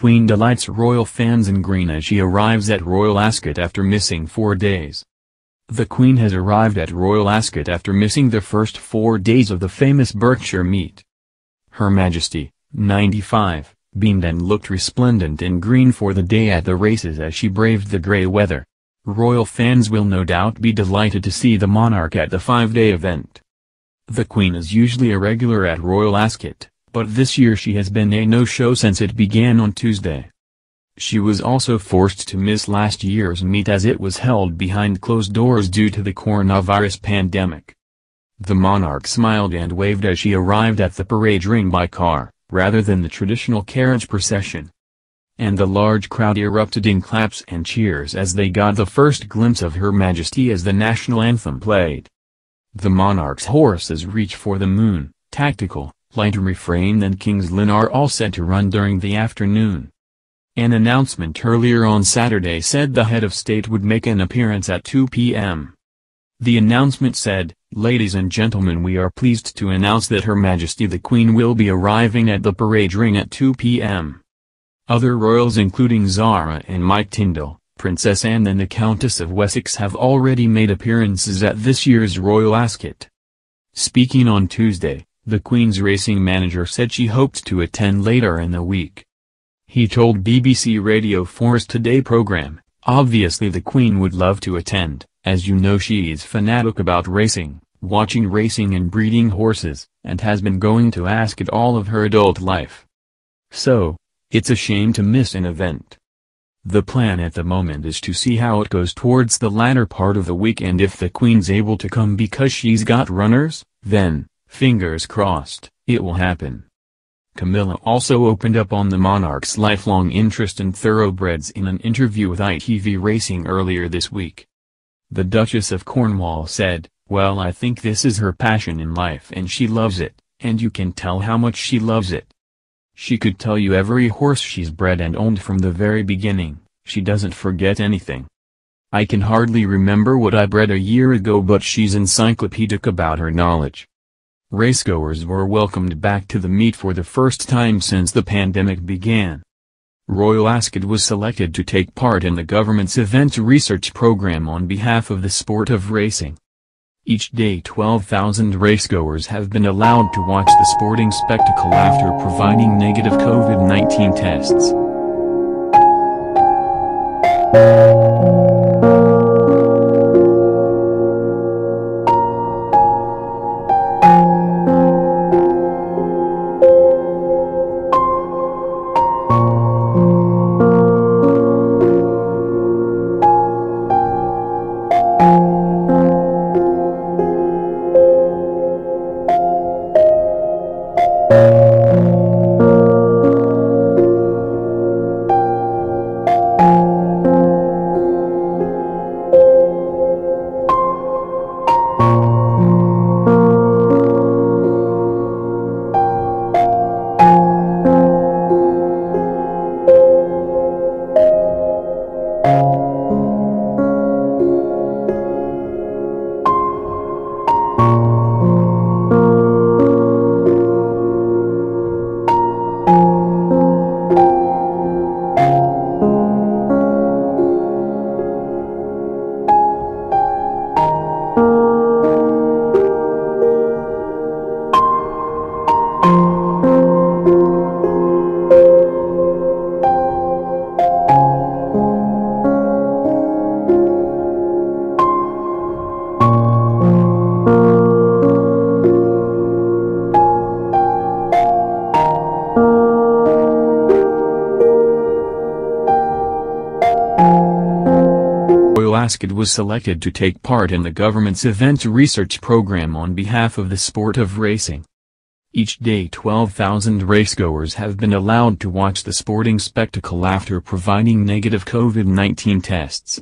Queen delights royal fans in green as she arrives at Royal Ascot after missing 4 days. The Queen has arrived at Royal Ascot after missing the first 4 days of the famous Berkshire meet. Her Majesty, 95, beamed and looked resplendent in green for the day at the races as she braved the grey weather. Royal fans will no doubt be delighted to see the monarch at the 5-day event. The Queen is usually a regular at Royal Ascot, but this year she has been a no-show since it began on Tuesday. She was also forced to miss last year's meet as it was held behind closed doors due to the coronavirus pandemic. The monarch smiled and waved as she arrived at the parade ring by car, rather than the traditional carriage procession. And the large crowd erupted in claps and cheers as they got the first glimpse of Her Majesty as the national anthem played. The monarch's horses Reach for the Moon, Tactical, Light Refrain and King's Lynn are all set to run during the afternoon. An announcement earlier on Saturday said the head of state would make an appearance at 2 p.m. The announcement said, "Ladies and gentlemen, we are pleased to announce that Her Majesty the Queen will be arriving at the parade ring at 2 p.m. Other royals including Zara and Mike Tyndall, Princess Anne and the Countess of Wessex have already made appearances at this year's Royal Ascot." Speaking on Tuesday, the Queen's racing manager said she hoped to attend later in the week. He told BBC Radio 4's Today programme, "Obviously the Queen would love to attend, as you know she is fanatic about racing, watching racing and breeding horses, and has been going to Ascot all of her adult life. So, it's a shame to miss an event. The plan at the moment is to see how it goes towards the latter part of the week, and if the Queen's able to come because she's got runners, then, fingers crossed, it will happen." Camilla also opened up on the monarch's lifelong interest in thoroughbreds in an interview with ITV Racing earlier this week. The Duchess of Cornwall said, "Well, I think this is her passion in life and she loves it, and you can tell how much she loves it. She could tell you every horse she's bred and owned from the very beginning, she doesn't forget anything. I can hardly remember what I bred a year ago, but she's encyclopedic about her knowledge." Racegoers were welcomed back to the meet for the first time since the pandemic began. Royal Ascot was selected to take part in the government's event research program on behalf of the sport of racing. Each day 12,000 racegoers have been allowed to watch the sporting spectacle after providing negative COVID-19 tests. Ascot was selected to take part in the government's event research program on behalf of the sport of racing. Each day 12,000 racegoers have been allowed to watch the sporting spectacle after providing negative COVID-19 tests.